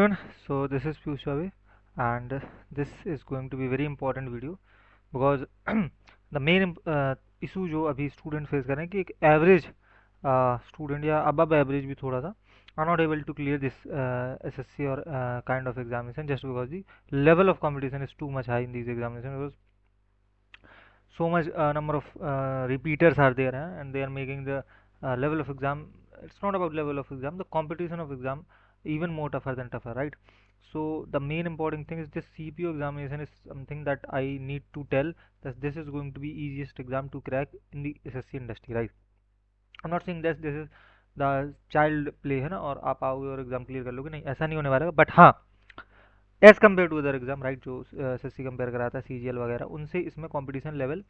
everyone, so this is Piyush Chave and this is going to be very important video because the main issue जो अभी student face कर रहे हैं कि एक एवरेज स्टूडेंट या अबव एवरेज भी थोड़ा सा are not able to clear this SSC or kind of examination just because the level of competition is too much high in these examinations because so much number of repeaters are there and they are making the level of exam. It's not about level of exam, the competition of exam even more tougher than tougher, right? So the main important thing is this CPO examination is something that I need to tell that this is going to be easiest exam to crack in the SSC industry, right? I'm not saying that this is the child play है ना और आप आओगे और exam clear कर लोगे, नहीं ऐसा नहीं होने वाला, बट हाँ as compare to other exam, right, जो एसएससी कंपेयर कराता है सीजीएल वगैरह उनसे इसमें कंपटीशन लेवल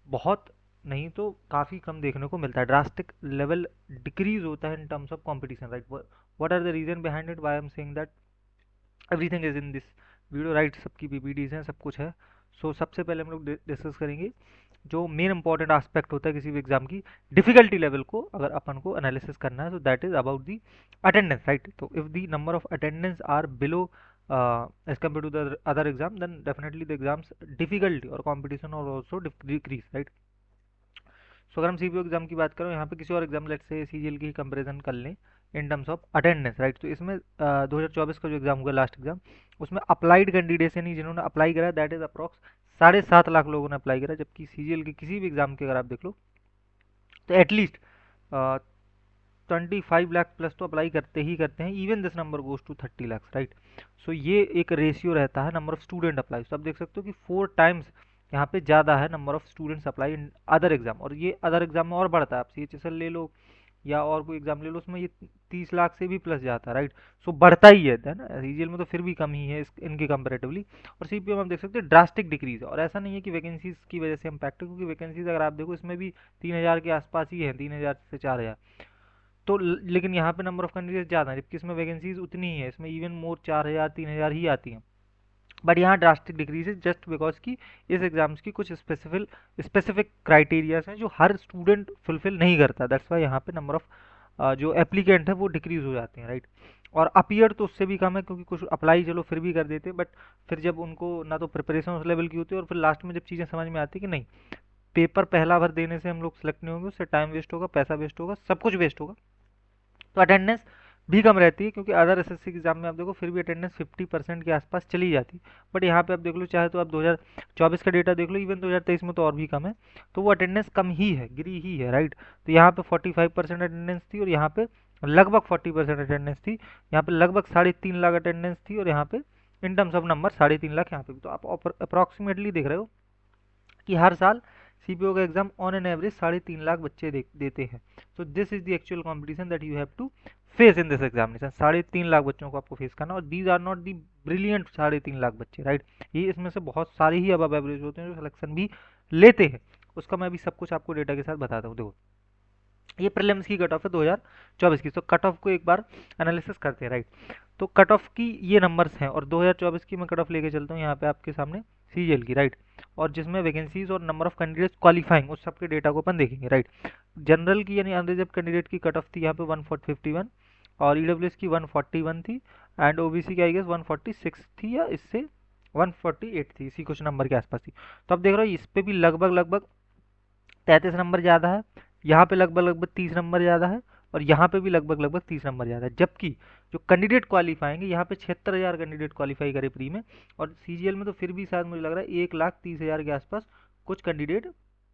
बहुत नहीं तो काफ़ी कम देखने को मिलता है. ड्रास्टिक लेवल डिक्रीज होता है in terms of competition, right. What are the reason behind it, why I am saying that everything is in this video, right. सबकी पीपीटीज हैं, सब कुछ है. सो सबसे पहले हम लोग डिस्कस करेंगे जो मेन इंपॉर्टेंट एस्पेक्ट होता है किसी भी एग्जाम की डिफिकल्टी लेवल को अगर अपन को एनालिसिस करना है, तो that is about the attendance, right. तो if the number of attendance are below as compared to the other exam, then definitely the exams difficulty or competition or also decrease, right. सो अगर हम CPO exam की बात करें, यहाँ पे किसी और एग्जाम लेट से सीजीएल की कंपैरिजन कर लें इन टर्म्स ऑफ अटेंडेंस, राइट. तो इसमें 2024 का जो एग्जाम हुआ लास्ट एग्जाम, उसमें अप्लाइड कैंडिडेट्स यानी जिन्होंने अप्लाई करा दैट इज अप्रॉक्स 7.5 लाख लोगों ने अप्लाई करा, जबकि सीजीएल के किसी भी एग्जाम के अगर आप देख लो तो एटलीस्ट 25 लाख प्लस तो अप्लाई करते ही करते हैं. Even this number goes to 30 lakh, right. So ये एक रेशियो रहता है नंबर ऑफ स्टूडेंट अप्लाई. तो आप देख सकते हो कि 4 टाइम्स यहाँ पे ज़्यादा है number of students apply in other exam, और ये अदर एग्जाम में और बढ़ता है. आप CHSL ले लो या और कोई एग्जाम ले लो, उसमें ये 30 लाख से भी प्लस जाता है, राइट. सो बढ़ता ही है ना. सीजीएल में तो फिर भी कम ही है इनके कंपेरेटिवली, और सीपीओ में हम देख सकते हैं ड्रास्टिक डिक्रीज है. और ऐसा नहीं है कि वैकेंसीज की वजह से इम्पैक्ट है, क्योंकि वैकेंसीज अगर आप देखो इसमें भी 3000 के आसपास ही है, 3000 से 4000. तो लेकिन यहाँ पे नंबर ऑफ कैंडिडेट ज़्यादा है, जबकि इसमें वैकेंसीज उतनी ही है, इसमें इवन मोर 4000 3000 ही आती हैं. बट यहाँ ड्रास्टिक डिक्रीज है जस्ट बिकॉज की इस एग्जाम्स की कुछ स्पेसिफिक क्राइटेरियाज हैं जो हर स्टूडेंट फुलफिल नहीं करता. दैट्स वाई यहाँ पे नंबर ऑफ जो एप्लीकेंट है वो डिक्रीज हो जाते हैं, राइट. और अपीयर तो उससे भी कम है, क्योंकि कुछ अप्लाई चलो फिर भी कर देते हैं, बट फिर जब उनको ना तो प्रिपरेशन उस लेवल की होती है, और फिर लास्ट में जब चीज़ें समझ में आती है कि नहीं पेपर पहला भर देने से हम लोग सेलेक्ट नहीं होंगे, उससे टाइम वेस्ट होगा, पैसा वेस्ट होगा, सब कुछ वेस्ट होगा. तो अटेंडेंस भी कम रहती है, क्योंकि अदर एसएससी एग्जाम में आप देखो फिर भी अटेंडेंस 50% के आसपास चली जाती है. बट यहाँ पे आप देख लो, चाहे तो आप 2024 का डेटा देख लो, इवन 2023 में तो और भी कम है, तो वो अटेंडेंस कम ही है, गिरी ही है, राइट. तो यहाँ पे 45% अटेंडेंस थी, और यहाँ पे लगभग 40% अटेंडेंस थी. यहाँ पे लगभग 3.5 लाख अटेंडेंस थी, और यहाँ पे इन टर्म्स ऑफ नंबर 3.5 लाख यहाँ पे भी. तो आप अप्रॉक्सीमेटली देख रहे हो कि हर साल सीपीओ का exam on an average 3.5 lakh बच्चे देते हैं. So this is the actual competition that you have to face in this examination. 3.5 lakh बच्चों को आपको फेस करना, और these are not the brilliant 3.5 lakh बच्चे, राइट. ये इसमें से बहुत सारे ही अबव एवरेज होते हैं जो सिलेक्शन भी लेते हैं. उसका मैं अभी सब कुछ आपको डेटा के साथ बताता हूँ. देखो ये प्रीलिम्स की कट ऑफ है 2024 की. तो कट ऑफ को एक बार एनालिसिस करते हैं, राइट. तो कट ऑफ की ये नंबर्स हैं, और 2024 की मैं कट ऑफ लेके चलता हूँ यहाँ पे आपके सामने सीजीएल की, राइट. और जिसमें वैकेंसीज और नंबर ऑफ कैंडिडेट्स क्वालिफाइंग उस सब के डेटा को अपन देखेंगे, राइट. जनरल की यानी अनरिजर्व कैंडिडेट की कट ऑफ थी यहाँ पे 151, और ईडब्ल्यूएस की 141 थी, एंड ओबीसी की आई गेस 146 थी, या इससे 148 थी, इसी कुछ नंबर के आसपास थी. तो अब देख रहे हो इस पे भी लगभग 33 नंबर ज़्यादा है, यहाँ पे लगभग 30 नंबर ज़्यादा है, और यहाँ पे भी लगभग 30 नंबर ज़्यादा है. जबकि जो कैंडिडेट क्वालिफाएंगे यहाँ पे 76,000 कैंडिडेट क्वालिफाई करे प्री में, और सीजीएल में तो फिर भी शायद मुझे लग रहा है 1,30,000 के आसपास कुछ कैंडिडेट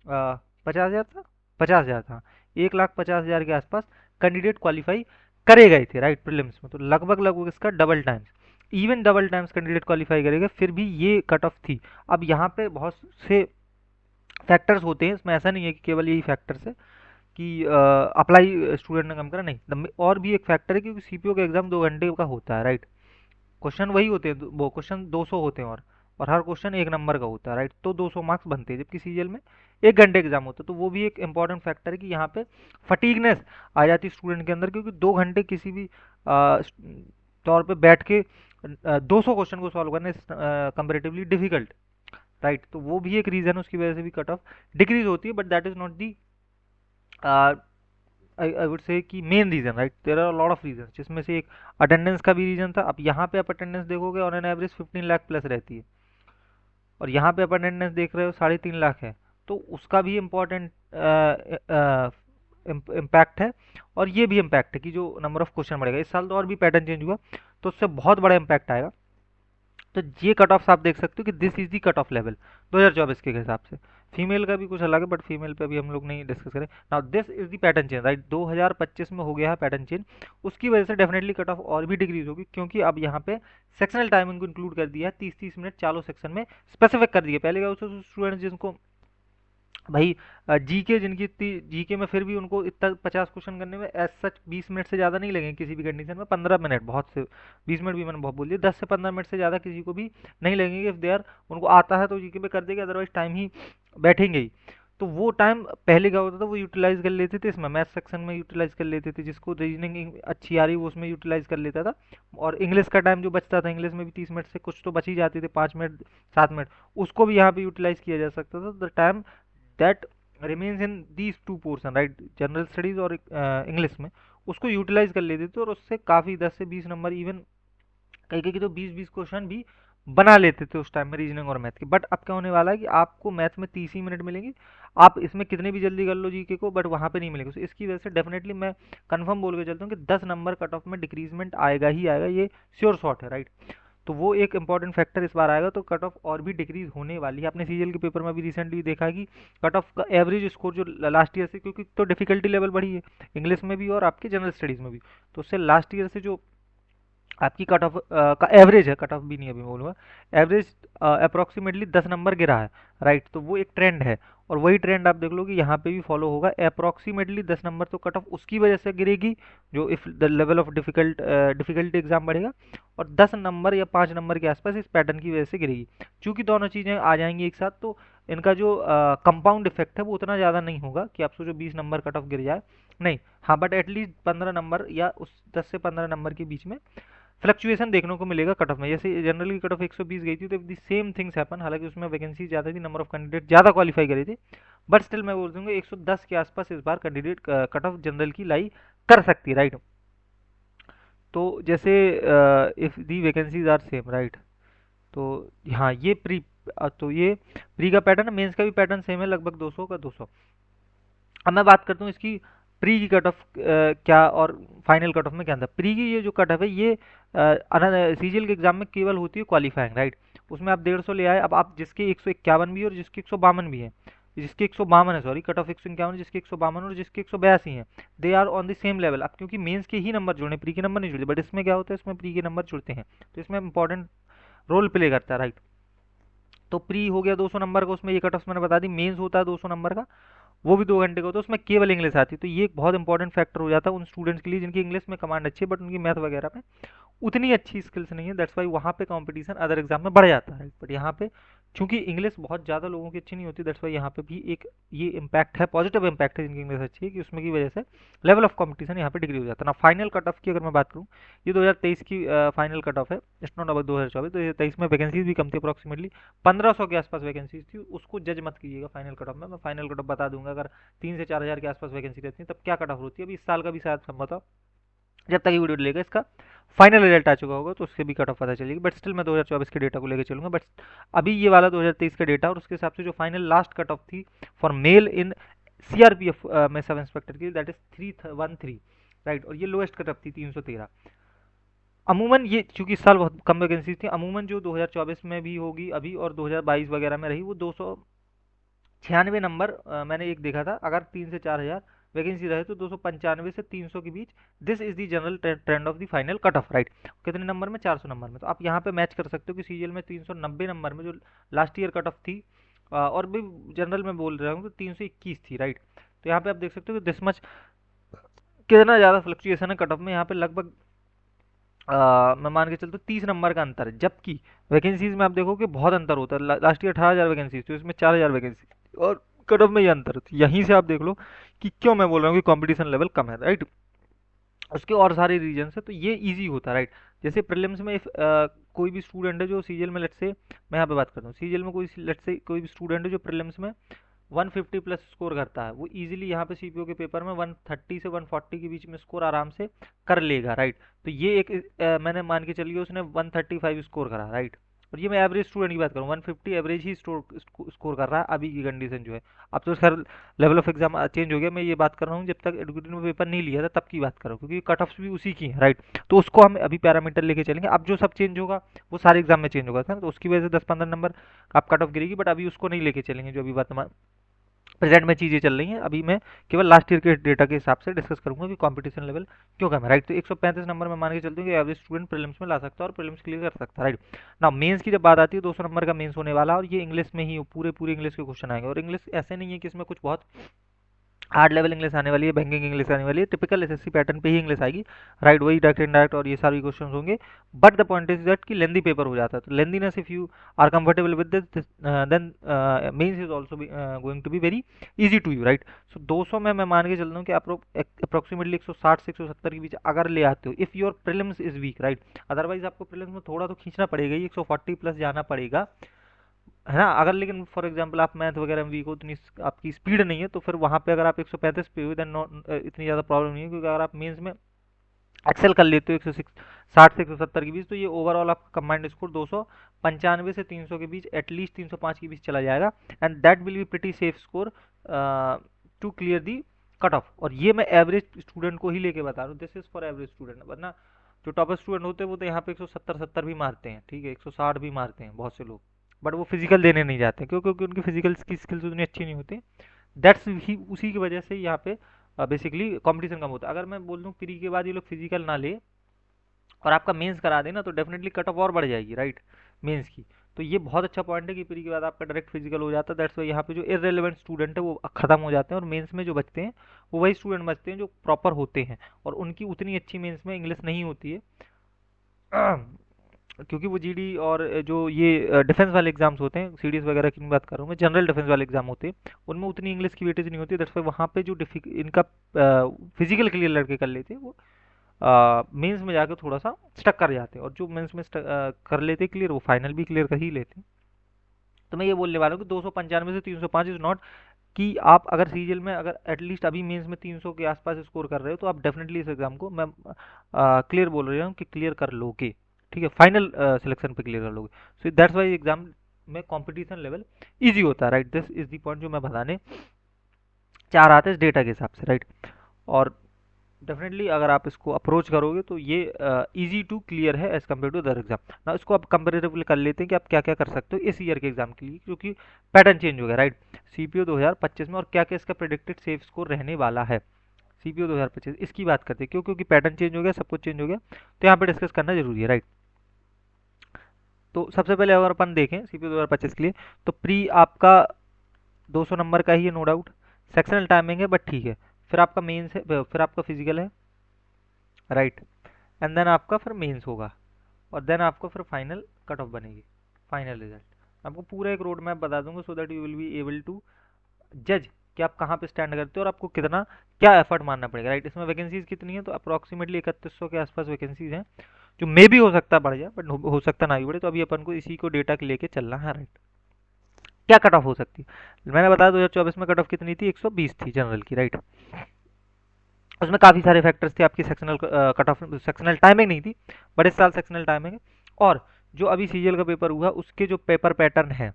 50,000 था, 50,000 था, 1,50,000 के आसपास कैंडिडेट क्वालिफाई करे गए थे, राइट, प्रीलिम्स में. तो लगभग इसका double times, even double times candidate qualify करेगा, फिर भी ये कट ऑफ थी. अब यहाँ पे बहुत से फैक्टर्स होते हैं, इसमें ऐसा नहीं है कि केवल यही फैक्टर्स है कि अप्लाई स्टूडेंट ने कम करा, नहीं. और भी एक फैक्टर है, क्योंकि सीपीओ का एग्जाम 2 घंटे का होता है, राइट. क्वेश्चन वही होते हैं, वो क्वेश्चन 200 होते हैं, और हर क्वेश्चन 1 नंबर का होता है, राइट. तो 200 मार्क्स बनते हैं, जबकि सीजीएल में 1 घंटे एग्जाम होता है. तो वो भी एक इंपॉर्टेंट फैक्टर है कि यहाँ पे फटीगनेस आ जाती है स्टूडेंट के अंदर, क्योंकि 2 घंटे किसी भी तौर पे बैठ के 200 क्वेश्चन को सॉल्व करना कंपेरेटिवली डिफिकल्ट, राइट. तो वो भी एक रीज़न है, उसकी वजह से भी कट ऑफ डिक्रीज होती है, but that is not the I would say कि main reason, right. There are lot of reason, जिसमें से एक अटेंडेंस का भी रीज़न था। अब यहाँ पे आप अटेंडेंस देखोगे on an average 15 lakh plus रहती है, और यहाँ पे आप अटेंडेंस देख रहे हो 3.5 लाख है, तो उसका भी इम्पोर्टेंट इम्पैक्ट है। और ये भी इम्पैक्ट है कि जो नंबर ऑफ क्वेश्चन बढ़ेगा, इस साल तो और भी पैटर्न चेंज हुआ, तो उससे बहुत बड़ा इम्पैक्ट आएगा। तो ये कट ऑफ आप देख सकते हो कि this is the cut of level 2024 के हिसाब से। फीमेल का भी कुछ अलग है, बट फीमेल पे अभी हम लोग नहीं डिस्कस करें। Now this is the pattern change, right. 2025 में हो गया है पैटर्न चेंज, उसकी वजह से डेफिनेटली कट ऑफ और भी डिक्रीज होगी, क्योंकि अब यहाँ पे सेक्शनल टाइमिंग को इंक्लूड कर दिया है। 30-30 मिनट चारों सेक्शन में स्पेसिफिक कर दिया। पहले क्या होता था, स्टूडेंट्स जिनको भाई जीके, जिनकी इतनी जीके में फिर भी उनको इतना 50 क्वेश्चन करने में एज सच 20 मिनट से ज़्यादा नहीं लगेंगे किसी भी कंडीशन में। 15 मिनट बहुत से, 20 मिनट भी मैंने बहुत बोल दिया, 10 से 15 मिनट से ज़्यादा किसी को भी नहीं लगेंगे। इफ़ दे आर, उनको आता है तो जीके पे कर देंगे, अदरवाइज टाइम ही बैठेंगे ही। तो वो टाइम पहले क्या होता था, वो यूटिलाइज कर लेते थे इसमें, मैथ सेक्शन में यूटिलाइज कर लेते थे, जिसको रीजनिंग अच्छी आ रही वो उसमें यूटिलाइज कर लेता था। और इंग्लिश का टाइम जो बचता था, इंग्लिश में भी 30 मिनट से कुछ तो बच ही जाते थे, 5 मिनट 7 मिनट, उसको भी यहाँ पे यूटिलाइज किया जा सकता था। The time that remains in these two portion, right, general studies और इंग्लिश में, उसको यूटिलाइज कर लेते थे, और उससे काफ़ी 10 से 20 नंबर, इवन कई कई तो 20-20 क्वेश्चन भी बना लेते थे उस टाइम में रीजनिंग और मैथ के। बट अब क्या होने वाला है कि आपको मैथ में 30 ही मिनट मिलेंगे, आप इसमें कितने भी जल्दी कर लो जीके को, बट वहाँ पे नहीं मिलेंगे। तो इसकी वजह से डेफिनेटली मैं कंफर्म बोल के चलता हूँ कि 10 नंबर कट ऑफ में डिक्रीजमेंट आएगा ही आएगा, ये श्योर शॉट है, राइट। तो वो एक इंपॉर्टेंट फैक्टर इस बार आएगा, तो कट ऑफ और भी डिक्रीज होने वाली है। आपने सीजीएल के पेपर में भी रिसेंटली देखा है कि कट ऑफ का एवरेज स्कोर जो लास्ट ईयर से, क्योंकि तो डिफिकल्टी लेवल बढ़ी है इंग्लिश में भी और आपके जनरल स्टडीज़ में भी, तो उससे लास्ट ईयर से जो आपकी कट ऑफ का एवरेज है, कट ऑफ भी नहीं अभी बोलूँगा, एवरेज अप्रोक्सीमेटली 10 नंबर गिरा है, राइट। तो वो एक ट्रेंड है, और वही ट्रेंड आप देख लो कि यहाँ पे भी फॉलो होगा। अप्रोक्सीमेटली 10 नंबर तो कट ऑफ उसकी वजह से गिरेगी जो if the level of difficulty exam बढ़ेगा, और 10 नंबर या 5 नंबर के आसपास इस पैटर्न की वजह से गिरेगी। चूंकि दोनों चीज़ें आ जाएंगी एक साथ, तो इनका जो कंपाउंड इफेक्ट है वो उतना ज़्यादा नहीं होगा कि आप सोचो 20 नंबर कट ऑफ गिर जाए, नहीं। हाँ, बट एटलीस्ट 15 नंबर या उस 10 से 15 नंबर के बीच में फ्लक्चुएशन देखने को मिलेगा कट ऑफ में। जैसे जनरली कट ऑफ 120 गई थी, तो दी सेम थिंग्स हैपन, हालांकि उसमें वैकेंसी ज़्यादा थी, नंबर ऑफ कैंडिडेट ज़्यादा क्वालिफाई करे थे, बट स्टिल मैं बोल दूंगा 110 के आसपास इस बार कैंडिडेट कट ऑफ जनरल की लाई कर सकती है, राइट। तो जैसे if the vacancies are same, right, तो हाँ ये प्री, तो ये प्री का पैटर्न है, मेंस का भी पैटर्न सेम है, लगभग 200 का 200। अब मैं बात करता हूँ इसकी प्री की कट ऑफ क्या और फाइनल कट ऑफ में क्या अंतर। प्री की ये जो कट ऑफ है, ये सीजीएल के एग्जाम में केवल होती है क्वालिफाइंग, राइट। उसमें आप 150 ले आए, अब आप जिसके 151 भी है और जिसके 152 भी है, जिसके 152 है, सॉरी, कट ऑफ 151, जिसके 152 और जिसके 182 है, they are on the same level. अब क्योंकि मेंस के ही नंबर जुड़े, प्री के नंबर नहीं जुड़ते, बट इसमें क्या होता है, इसमें प्री के नंबर जुड़ते हैं, तो इसमें इंपॉर्टेंट रोल प्ले करता है, राइट। तो प्री हो गया 200 नंबर का, उसमें ये कट ऑफ मैंने बता दी। मेंस होता है 200 नंबर का, वो भी 2 घंटे का होता है, उसमें केवल इंग्लिश आती है। तो ये एक बहुत इंपॉर्टेंट फैक्टर हो जाता है उन स्टूडेंट्स के लिए जिनकी इंग्लिश में कमांड अच्छी है, बट उनकी मैथ वगैरह में उतनी अच्छी स्किल्स नहीं है। दैट्स वाई वहाँ पे कंपटीशन अदर एग्जाम में बढ़ जाता है, बट यहाँ पे चूंकि इंग्लिश बहुत ज़्यादा लोगों की अच्छी नहीं होती, दैट्स वाई यहाँ पे भी एक ये इम्पैक्ट है, पॉजिटिव इम्पैक्ट है जिनकी इंग्लिश अच्छी है, कि उसमें की वजह से लेवल ऑफ कंपटीशन यहाँ पे डिग्री हो जाता है ना। फाइनल कट ऑफ की अगर मैं बात करूँ, ये 2023 की फाइनल कट ऑफ है, इट्स नॉट अबाउट 2024। 2023 में वैकेंसीज भी कम थी, अप्रॉक्सीमेटली 1500 के आसपास वैकेंसीज थी, उसको जज मत कीजिएगा फाइनल कट ऑफ में। मैं फाइनल कट ऑफ बता दूंगा, अगर 3 से 4 हज़ार के आसपास वैकेंसी रहती है तब क्या कट ऑफ होती है। अभी इस साल का भी शायद संभवतः, जब तक ये वीडियो लेगा इसका फाइनल रिजल्ट आ चुका होगा, तो उससे भी कट ऑफ पता चलेगी, बट स्टिल मैं 2024 के डेटा को लेकर चलूंगा। बट अभी ये वाला 2023 का डेटा, और उसके हिसाब से जो फाइनल लास्ट कट ऑफ थी फॉर मेल इन सीआरपीएफ में सब इंस्पेक्टर की, दैट इज 313, राइट। और ये लोएस्ट कट ऑफ थी 313। अमूमन ये चूंकि इस साल बहुत कम वैकेंसी थी, अमूमन जो 2024 में भी होगी अभी और 2022 वगैरह में रही, वो 296 नंबर मैंने एक देखा था। अगर 3 से 4 हज़ार वैकेंसी रहे तो 295 से 300 के बीच, this is the general trend of the final cut off, right. कितने नंबर में, 400 नंबर में। तो आप यहाँ पे मैच कर सकते हो कि सीजीएल में 390 नंबर में जो लास्ट ईयर कट ऑफ थी, और भी जनरल में बोल रहा हूँ तो 321 थी, राइट। तो यहाँ पे आप देख सकते हो कि दिस मच कितना ज़्यादा फ्लक्चुएशन है कट ऑफ में। यहाँ पे लगभग मैं मान के चलता हूँ 30 नंबर का अंतर है, जबकि वैकेंसीज में आप देखो कि बहुत अंतर होता है। लास्ट ईयर 18,000 वैकेंसी थी, इसमें 4,000 वैकेंसी, और कट ऑफ में ये अंतर है। यहीं से आप देख लो कि क्यों मैं बोल रहा हूँ कि कंपटीशन लेवल कम है, राइट। उसके और सारे रीजन है, तो ये इजी होता है, राइट। जैसे प्रीलिम्स में कोई भी स्टूडेंट है जो सीजीएल में, लेट्स से मैं यहाँ पे बात करता हूँ, सीजीएल में कोई लेट्स से कोई भी स्टूडेंट है जो प्रीलिम्स में 150 प्लस स्कोर करता है वो इजीली यहाँ पे सीपीओ के पेपर में 130 से 140 के बीच में स्कोर आराम से कर लेगा, राइट। तो ये एक मैंने मान के चलिए उसने 135 स्कोर करा, राइट। और ये मैं एवरेज स्टूडेंट की बात करूँ, 150 एवरेज ही स्कोर कर रहा है अभी की कंडीशन जो है। अब तो खैर लेवल ऑफ एग्जाम चेंज हो गया, मैं ये बात कर रहा हूँ जब तक एडुकेटेड में पेपर नहीं लिया था तब की बात कर रहा हूँ, क्योंकि कट ऑफ्स भी उसी की है, राइट। तो उसको हम अभी पैरामीटर लेके चलेंगे। अब जो सब चेंज होगा वो सारे एग्जाम में चेंज होगा, तो उसकी वजह से 10-15 नंबर आप कट ऑफ गिरेगी, बट अभी उसको नहीं लेके चलेंगे जो अभी वर्तमान प्रेजेंट में चीज़ें चल रही हैं। अभी मैं केवल लास्ट ईयर के डेटा के हिसाब से डिस्कस करूंगा कि कंपटीशन लेवल क्यों कम है, राइट। तो 135 नंबर में मान के चलते हैं कि एवरेज स्टूडेंट प्रीलिम्स में ला सकता है और प्रीलिम्स क्लियर कर सकता है, राइट। ना मेंस की जब बात आती है 200 नंबर का मेंस होने वाला, और ये इंग्लिश में ही पूरे पूरे इंग्लिश के क्वेश्चन आएंगे। और इंग्लिश ऐसे नहीं है कि इसमें कुछ बहुत हार्ड लेवल इंग्लिश आने वाली है, बैंकिंग इंग्लिश आने वाली है, टिपिकल एसएससी पैटर्न पे ही इंग्लिश आएगी, राइट। वही डायरेक्ट इनडायरेक्ट और ये सारे क्वेश्चन होंगे। But the point is that कि लेंदी पेपर हो जाता है, तो lengthiness if you are comfortable with this then mains is also going to be very easy to you, right. So 200 में मैं मान के चलता हूँ कि अप्रोक्सीमेटली 160 से 170 के बीच अगर ले आते हो, if your prelims is weak, right. Otherwise आपको प्रीलिम्स में थोड़ा तो खींचना पड़ेगा ही, 140 प्लस जाना पड़ेगा, है ना। अगर लेकिन फॉर एग्जांपल आप मैथ वगैरह में वीक हो, इतनी आपकी स्पीड नहीं है, तो फिर वहां पे अगर आप 135 पे हो देन इतनी ज़्यादा प्रॉब्लम नहीं है, क्योंकि अगर आप मेंस में एक्सेल कर लेते हो 160 से 170 के बीच, तो ये ओवरऑल आपका कंबाइंड स्कोर 295 से 300 के बीच, एटलीस्ट 305 के बीच चला जाएगा, and that will be pretty safe score to clear the cut off. और ये मैं एवरेज स्टूडेंट को ही लेके बता रहा हूँ, this is for average student, वरना जो टॉपर स्टूडेंट होते हैं वो तो यहाँ पे 170-70 भी मारते हैं, ठीक है, 160 भी मारते हैं बहुत से लोग, बट वो फिजिकल देने नहीं जाते क्यों, क्योंकि उनकी फिजिकल की स्किल्स उतनी अच्छी नहीं होती। दैट्स ही उसी की वजह से यहाँ पे बेसिकली कंपटीशन कम होता है। अगर मैं बोल दूँ प्री के बाद ये लोग फिजिकल ना ले और आपका मेंस करा देना, तो डेफिनेटली कट ऑफ और बढ़ जाएगी, राइट, मेंस की। तो ये बहुत अच्छा पॉइंट है कि प्री के बाद आपका डायरेक्ट फिजिकल हो जाता है। दैट्स वाई यहाँ पे जो इररिलेवेंट स्टूडेंट है वो खत्म हो जाते हैं, और मेंस में जो बचते हैं वो वही स्टूडेंट बचते हैं जो प्रॉपर होते हैं, और उनकी उतनी अच्छी मेंस में इंग्लिश नहीं होती है क्योंकि वो जीडी और जो ये डिफेंस वाले एग्जाम्स होते हैं, सीडीएस वगैरह की बात कर रहा हूँ मैं, जनरल डिफेंस वाले एग्जाम होते हैं, उनमें उतनी इंग्लिश की वेटेज नहीं होती। दैट्स वाई वहाँ पे जो इनका फिजिकल क्लियर लड़के कर लेते हैं वो मेंस में जाकर थोड़ा सा स्टक कर जाते हैं, और जो मेंस में कर लेते हैं क्लियर वो फाइनल भी क्लियर कर ही लेते हैं। तो मैं ये बोलने वाला हूँ कि 295 से 305 इज नॉट कि आप अगर सीजीएल में अगर एटलीस्ट अभी मेंस में 300 के आसपास स्कोर कर रहे हो, तो आप डेफिनेटली इस एग्जाम को मैं क्लियर बोल रहा हूँ कि क्लियर कर लोगे, ठीक है, फाइनल सिलेक्शन पे क्लियर कर लोगे। सो दैट्स वाई एग्जाम में कंपटीशन लेवल इजी होता है, right. This is the point जो मैं बताने चाह रहा था इस डेटा के हिसाब से, राइट। और डेफिनेटली अगर आप इसको अप्रोच करोगे तो ये इजी टू क्लियर है as compare to other exam. ना इसको आप कंपेरेटिवली कर लेते हैं कि आप क्या क्या कर सकते हो इस ईयर के एग्जाम के लिए, क्योंकि पैटर्न चेंज हो गया, राइट। सीपीओ 2025 में और क्या क्या इसका प्रेडिक्टेड सेफ स्कोर रहने वाला है, सीपीओ 2025 इसकी बात करते हैं, क्यों, क्योंकि पैटर्न चेंज हो गया, सब कुछ चेंज हो गया, तो यहाँ पे डिस्कस करना जरूरी है, राइट। तो सबसे पहले अगर अपन देखें सीपीओ 2025 के लिए, तो प्री आपका 200 नंबर का ही है, नो डाउट, सेक्शनल टाइमिंग है, बट ठीक है। फिर आपका मेंस है, फिर आपका फिजिकल है, राइट, एंड देन आपका फिर मेंस होगा, और देन आपको फिर फाइनल कट ऑफ बनेगी, फाइनल रिजल्ट। आपको पूरा एक रोड मैप बता दूंगा, so that you will be able to जज कि आप कहाँ पे स्टैंड करते हो और आपको कितना क्या एफर्ट मारना पड़ेगा, राइट। इसमें वैकेंसीज कितनी है, तो अप्रोक्सीमेटली 3100 के आसपास वैकेंसीज हैं, जो मे भी हो सकता है बढ़ जाए, बट हो सकता ना भी बढ़े। तो अभी अपन को इसी को डेटा लेके चलना है, राइट। क्या कट ऑफ हो सकती है, मैंने बताया 2024 में कट ऑफ कितनी थी, 120 थी जनरल की, राइट। उसमें काफ़ी सारे फैक्टर्स थे, आपकी sectional cut off, sectional timing नहीं थी, बट इस साल सेक्शनल टाइमिंग है। और जो अभी सीजीएल का पेपर हुआ उसके जो पेपर पैटर्न है,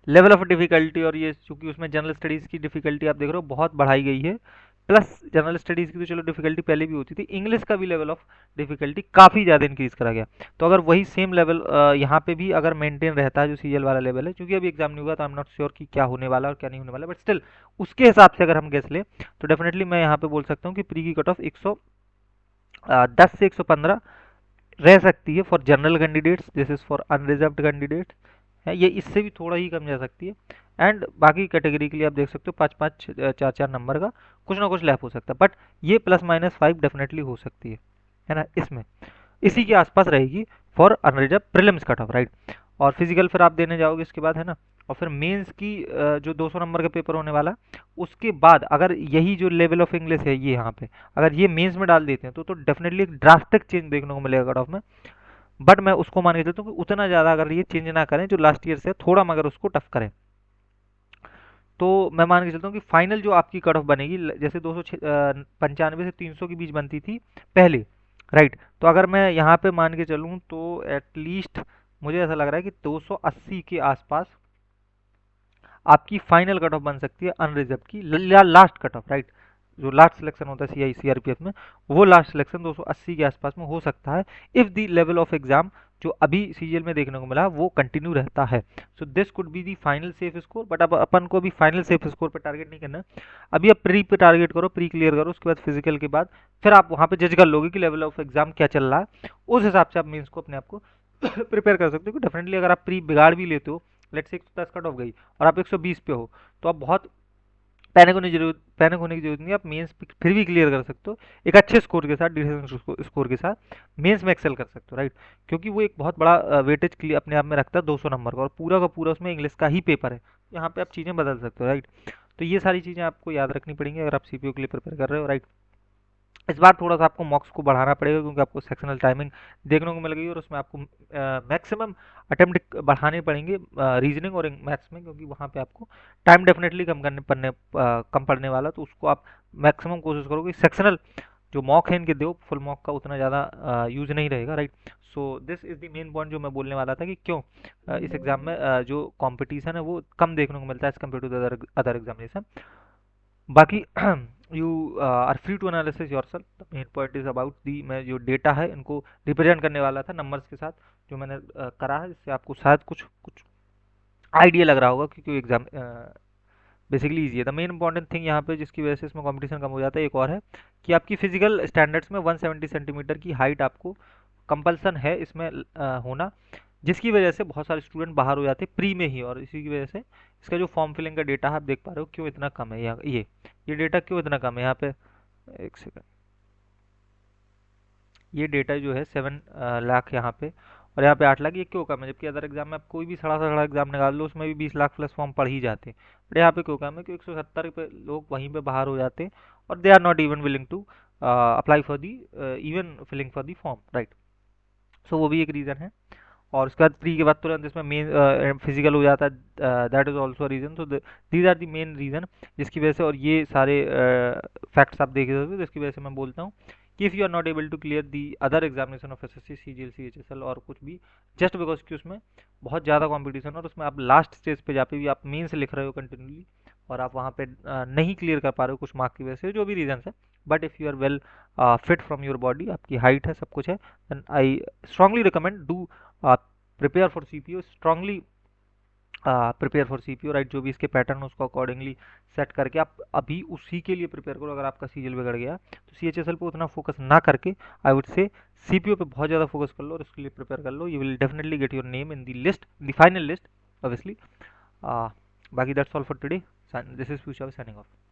लेवल ऑफ डिफिकल्टी, और ये चूंकि उसमें जनरल स्टडीज़ की डिफिकल्टी आप देख रहे हो बहुत बढ़ाई गई है, प्लस जनरल स्टडीज़ की तो चलो डिफिकल्टी पहले भी होती थी, इंग्लिश का भी लेवल ऑफ डिफिकल्टी काफ़ी ज़्यादा इंक्रीज करा गया। तो अगर वही सेम लेवल यहाँ पे भी अगर मेंटेन रहता है जो सीजीएल वाला लेवल है, क्योंकि अभी एग्जाम नहीं हुआ तो आई एम नॉट श्योर कि क्या होने वाला और क्या नहीं होने वाला, बट स्टिल उसके हिसाब से अगर हम गेस लें तो डेफिनेटली मैं यहाँ पे बोल सकता हूँ कि प्री की कट ऑफ 110 से 115 रह सकती है for general candidates, this is for unreserved candidate है, ये इससे भी थोड़ा ही कम जा सकती है। एंड बाकी कैटेगरी के लिए आप देख सकते हो 5-5 4-4 नंबर का कुछ ना कुछ लैप हो सकता है, बट ये +-5 डेफिनेटली हो सकती है ना, इसमें इसी के आसपास रहेगी for unreserve prelims cut off, right. और फिजिकल फिर आप देने जाओगे इसके बाद, है ना। और फिर मेंस की जो 200 नंबर का पेपर होने वाला, उसके बाद अगर यही जो लेवल ऑफ इंग्लिश है ये यहाँ पे अगर ये मेंस में डाल देते हैं तो डेफिनेटली एक ड्रास्टिक चेंज देखने को मिलेगा कट ऑफ में। बट मैं उसको मान के चलता हूँ कि उतना ज़्यादा अगर ये चेंज ना करें जो लास्ट ईयर से, थोड़ा मगर उसको टफ करें। तो मैं मान के चलता हूँ कि फाइनल जो आपकी कट ऑफ बनेगी, जैसे 295 से 300 के बीच बनती थी पहले, राइट। तो अगर मैं यहाँ पे मान के चलूँ तो एटलीस्ट मुझे ऐसा लग रहा है कि 280 के आसपास आपकी फाइनल कट ऑफ बन सकती है अनरिजर्व की, या लास्ट कट ऑफ, राइट। जो लास्ट सिलेक्शन होता है सीआई सीआरपीएफ में, वो लास्ट सिलेक्शन 280 के आसपास में हो सकता है, if the level of exam जो अभी सीजीएल में देखने को मिला वो कंटिन्यू रहता है। So this could be the final safe score, but अब अपन को अभी फाइनल सेफ स्कोर पे टारगेट नहीं करना है। अभी आप प्री पे टारगेट करो, प्री क्लियर करो, उसके बाद फिजिकल के बाद फिर आप वहाँ पे जज कर लोगे कि लेवल ऑफ एग्जाम क्या चल रहा है, उस हिसाब से आप मीन्स को अपने आप को प्रिपेयर कर सकते हो। डेफिनेटली अगर आप प्री बिगाड़ भी लेते हो, लेट्स से 110 कट ऑफ गई और आप 120 पे हो, तो आप बहुत पैनिक होने की जरूरत नहीं है, आप मेंस फिर भी क्लियर कर सकते हो एक अच्छे स्कोर के साथ, डिसेंट स्कोर के साथ मेंस में एक्सेल कर सकते हो, राइट। क्योंकि वो एक बहुत बड़ा वेटेज अपने आप में रखता है 200 नंबर का, और पूरा का पूरा उसमें इंग्लिश का ही पेपर है। यहाँ पे आप चीज़ें बदल सकते हो, राइट। तो ये सारी चीज़ें आपको याद रखनी पड़ेंगी अगर आप सीपीओ के लिए प्रिपेयर कर रहे हो, राइट। इस बार थोड़ा सा आपको मॉक्स को बढ़ाना पड़ेगा, क्योंकि आपको सेक्शनल टाइमिंग देखने को मिल गई और उसमें आपको मैक्सिमम अटेम्प्ट बढ़ाने पड़ेंगे रीजनिंग और मैथ्स में, क्योंकि वहाँ पे आपको टाइम डेफिनेटली कम पड़ने वाला, तो उसको आप मैक्सिमम कोशिश करोगे सेक्शनल जो मॉक है इनके दो, फुल मॉक का उतना ज़्यादा यूज नहीं रहेगा, right. So this is the main point जो मैं बोलने वाला था कि क्यों इस एग्जाम में जो कंपटीशन है वो कम देखने को मिलता है as compare to other examination. बाकी you are free to analysis yourself, the main point is about the, मैं जो डेटा है इनको रिप्रेजेंट करने वाला था नंबर्स के साथ जो मैंने करा है, जिससे आपको शायद कुछ कुछ आइडिया लग रहा होगा कि क्यों एग्जाम बेसिकली ईजी है। द मेन इंपॉर्टेंट थिंग यहाँ पे जिसकी वजह से इसमें कंपटीशन कम हो जाता है एक और है कि आपकी फिजिकल स्टैंडर्ड्स में 170 सेंटीमीटर की हाइट आपको कंपल्सन है इसमें होना, जिसकी वजह से बहुत सारे स्टूडेंट बाहर हो जाते हैं प्री में ही, और इसी की वजह से इसका जो फॉर्म फिलिंग का डेटा है आप देख पा रहे हो क्यों इतना कम है। यहाँ ये डेटा क्यों इतना कम है यहाँ पे, एक सेकंड, ये डेटा जो है 7 लाख यहाँ पे, और यहाँ पे 8 लाख, ये क्यों कम है, जबकि अदर एग्जाम में आप कोई भी सड़ा सा सड़ा एग्जाम निकाल लो उसमें भी 20 लाख प्लस फॉर्म पढ़ ही जाते हैं, बट यहाँ पे क्यों कम है, क्योंकि 170 पे लोग वहीं पे बाहर हो जाते हैं और they are not even willing to apply for the even filling for the form, right. So वो भी एक रीज़न है। और उसके बाद प्री के बाद तुरंत इसमें मेन फिजिकल हो जाता है, that is also reason. So these are the main reason जिसकी वजह से, और ये सारे फैक्ट्स आप देख सकते हो, जिसकी वजह से मैं बोलता हूँ कि if you are not able to clear the other examination of SSC CGL CHSL और कुछ भी, जस्ट बिकॉज कि उसमें बहुत ज़्यादा कंपटीशन और उसमें आप लास्ट स्टेज पे जाके भी आप मेन से लिख रहे हो कंटिन्यूली और आप वहाँ पे नहीं क्लियर कर पा रहे हो कुछ मार्क की वजह से, जो भी रीजन है, but if you are well fit from your body, आपकी हाइट है, सब कुछ है, then I strongly recommend do prepare for CPO, strongly prepare for CPO, right. जो भी इसके पैटर्न है उसको अकॉर्डिंगली सेट करके आप अभी उसी के लिए प्रिपेयर करो। अगर आपका सीजीएल बिगड़ गया तो सीएचएसएल पे उतना फोकस ना करके आई वुड से सीपीओ पे बहुत ज़्यादा फोकस कर लो और उसके लिए प्रिपेयर कर लो। You will definitely get your name in the list, the final list obviously. बाकी that's all for today, this is future signing of.